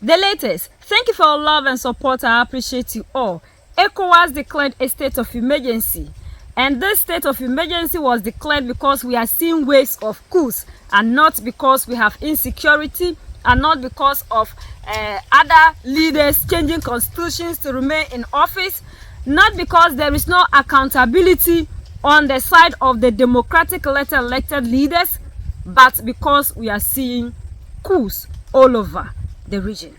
The latest. Thank you for your love and support. I appreciate you all. Ecowas declared a state of emergency. And this state of emergency was declared because we are seeing waves of coups, and not because we have insecurity, and not because of other leaders changing constitutions to remain in office, not because there is no accountability on the side of the democratic elected leaders, but because we are seeing coups all over the region.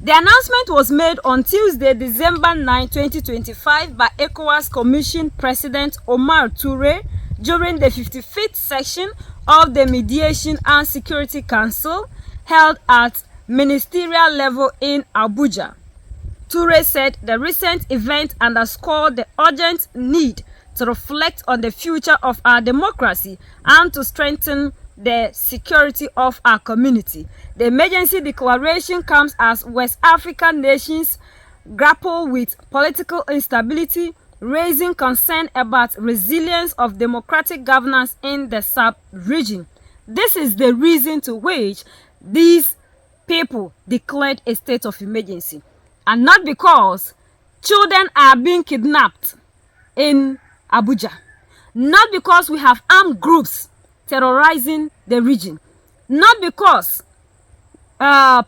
The announcement was made on Tuesday, December 9, 2025 by ECOWAS Commission President Omar Toure during the 55th session of the Mediation and Security Council held at ministerial level in Abuja. Toure said the recent event underscored the urgent need to reflect on the future of our democracy and to strengthen the security of our community. The emergency declaration comes as West African nations grapple with political instability, raising concern about resilience of democratic governance in the sub-region. This is the reason to which these people declared a state of emergency, and not because children are being kidnapped in Abuja, not because we have armed groups terrorizing the region, not because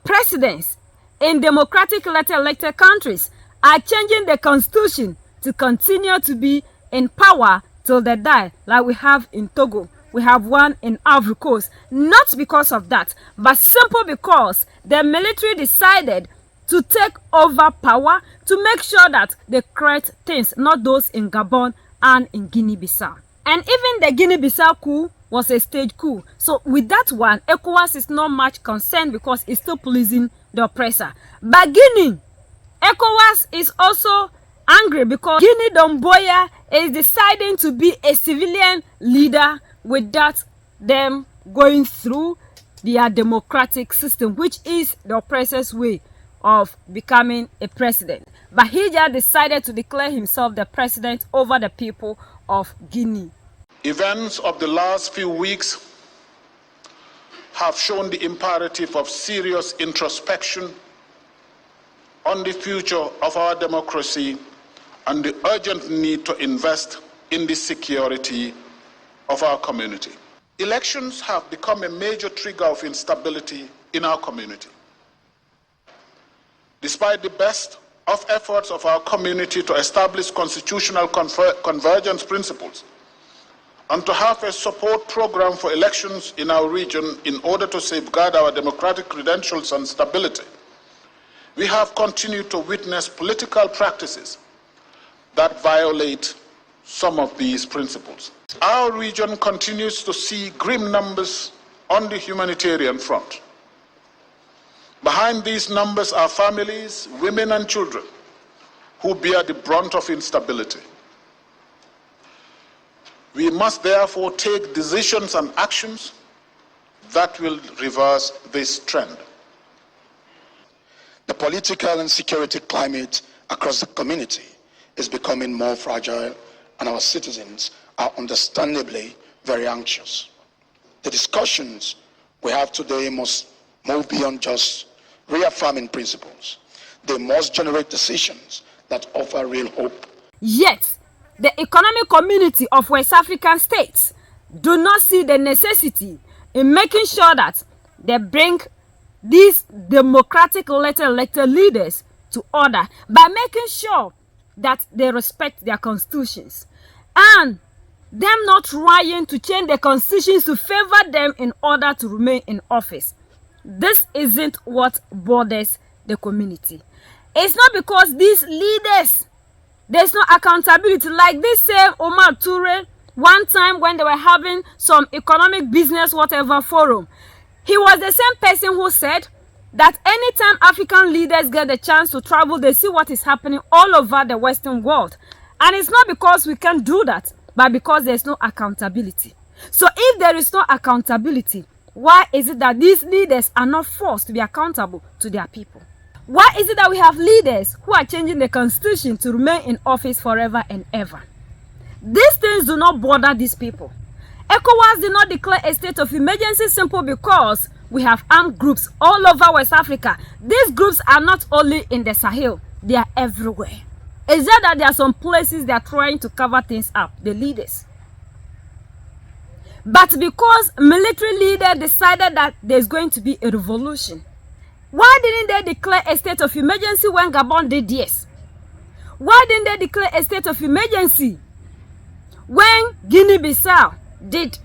presidents in democratic elected countries are changing the constitution to continue to be in power till they die, like we have in Togo, we have one in Ivory Coast. Not because of that, but simply because the military decided to take over power to make sure that they correct things, not those in Gabon and in Guinea-Bissau. And even the Guinea-Bissau coup was a stage coup. So with that one, ECOWAS is not much concerned because it's still pleasing the oppressor. But Guinea, ECOWAS is also angry because Guinea Domboya is deciding to be a civilian leader without them going through their democratic system, which is the oppressor's way of becoming a president. But he just decided to declare himself the president over the people of Guinea. Events of the last few weeks have shown the imperative of serious introspection on the future of our democracy and the urgent need to invest in the security of our community. Elections have become a major trigger of instability in our community. Despite the best of efforts of our community to establish constitutional convergence principles and to have a support program for elections in our region in order to safeguard our democratic credentials and stability, we have continued to witness political practices that violate some of these principles. Our region continues to see grim numbers on the humanitarian front. Behind these numbers are families, women and children who bear the brunt of instability. We must therefore take decisions and actions that will reverse this trend. The political and security climate across the community is becoming more fragile, and our citizens are understandably very anxious. The discussions we have today must move beyond just reaffirming principles. They must generate decisions that offer real hope. Yet, the economic community of West African states do not see the necessity in making sure that they bring these democratic elected leaders to order by making sure that they respect their constitutions, and them not trying to change the constitutions to favor them in order to remain in office. This isn't what bothers the community. It's not because these leaders, there's no accountability. Like this same Omar Toure, one time when they were having some economic business whatever forum, he was the same person who said that anytime African leaders get the chance to travel, they see what is happening all over the Western world. And it's not because we can't do that, but because there's no accountability. So if there is no accountability, why is it that these leaders are not forced to be accountable to their people? Why is it that we have leaders who are changing the constitution to remain in office forever and ever? These things do not bother these people. ECOWAS did not declare a state of emergency simply because we have armed groups all over West Africa. These groups are not only in the Sahel, they are everywhere. It's just that there are some places they are trying to cover things up, the leaders. But because military leader decided that there's going to be a revolution, why didn't they declare a state of emergency when Gabon did yes? Why didn't they declare a state of emergency when Guinea-Bissau did?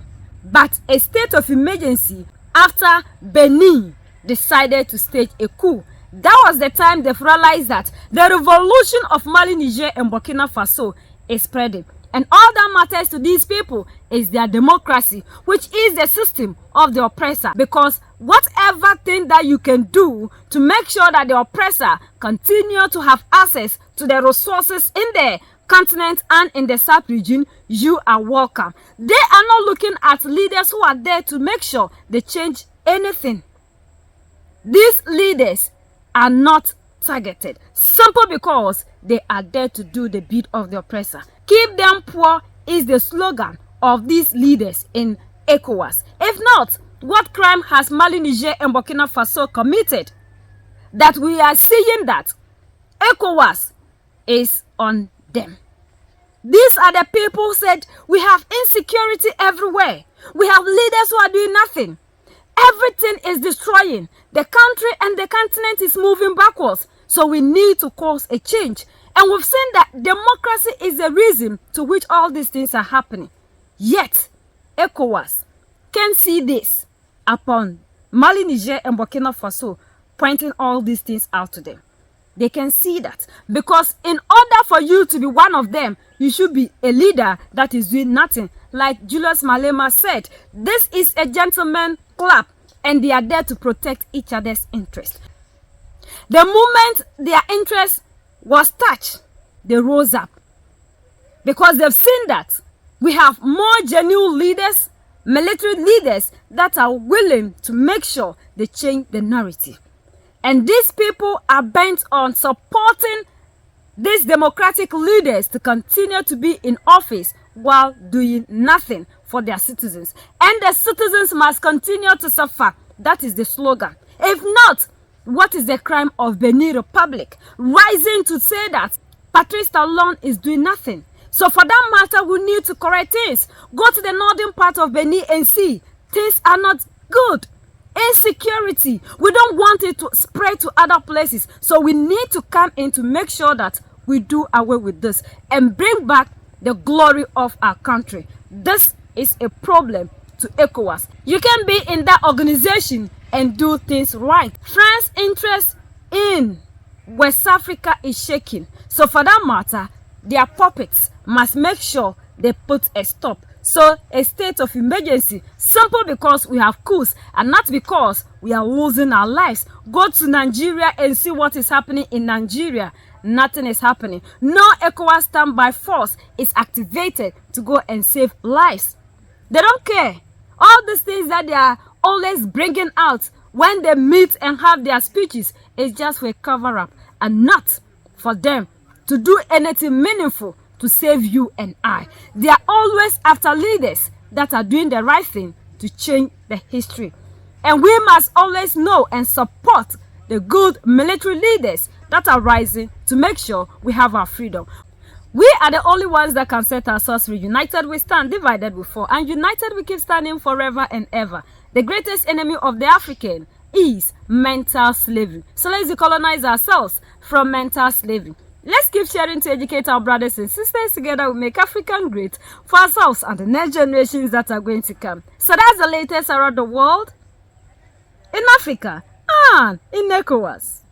But a state of emergency after Benin decided to stage a coup. That was the time they realized that the revolution of Mali, Niger, and Burkina Faso is spreading. And all that matters to these people is their democracy, which is the system of the oppressor. Because whatever thing that you can do to make sure that the oppressor continue to have access to the resources in the continent and in the sub-region, you are welcome. They are not looking at leaders who are there to make sure they change anything. These leaders are not targeted simply because they are there to do the bid of the oppressor. Keep them poor is the slogan of these leaders in Ecowas. If not, what crime has Mali, Niger, and Burkina Faso committed that we are seeing that Ecowas is on them? These are the people who said we have insecurity everywhere. We have leaders who are doing nothing. Everything is destroying. The country and the continent is moving backwards. So we need to cause a change. And we've seen that democracy is the reason to which all these things are happening. Yet, Ecowas can see this upon Mali, Niger, and Burkina Faso pointing all these things out to them. They can see that. Because in order for you to be one of them, you should be a leader that is doing nothing. Like Julius Malema said, this is a gentleman club and they are there to protect each other's interest. The moment their interest was touched, they rose up. Because they've seen that we have more genuine leaders, military leaders that are willing to make sure they change the narrative. And these people are bent on supporting these democratic leaders to continue to be in office while doing nothing for their citizens. And the citizens must continue to suffer. That is the slogan. If not, what is the crime of Benin Republic? Rising to say that Patrice Talon is doing nothing. So for that matter, we need to correct things. Go to the northern part of Benin and see. Things are not good. Insecurity. We don't want it to spread to other places. So we need to come in to make sure that we do away with this and bring back the glory of our country. This is a problem to ECOWAS. You can be in that organization and do things right. France's interest in West Africa is shaking. So for that matter, their puppets must make sure they put a stop. So a state of emergency, simply because we have coups and not because we are losing our lives. Go to Nigeria and see what is happening in Nigeria. Nothing is happening. No ECOWAS standby force is activated to go and save lives. They don't care. All these things that they are always bringing out when they meet and have their speeches is just for a cover-up and not for them to do anything meaningful to save you and I. They are always after leaders that are doing the right thing to change the history. And we must always know and support the good military leaders that are rising to make sure we have our freedom. We are the only ones that can set ourselves free. United we stand, divided we fall. And united we keep standing forever and ever. The greatest enemy of the African is mental slavery. So let's decolonize ourselves from mental slavery. Let's keep sharing to educate our brothers and sisters. Together we make African great for ourselves and the next generations that are going to come. So that's the latest around the world, in Africa and in ECOWAS.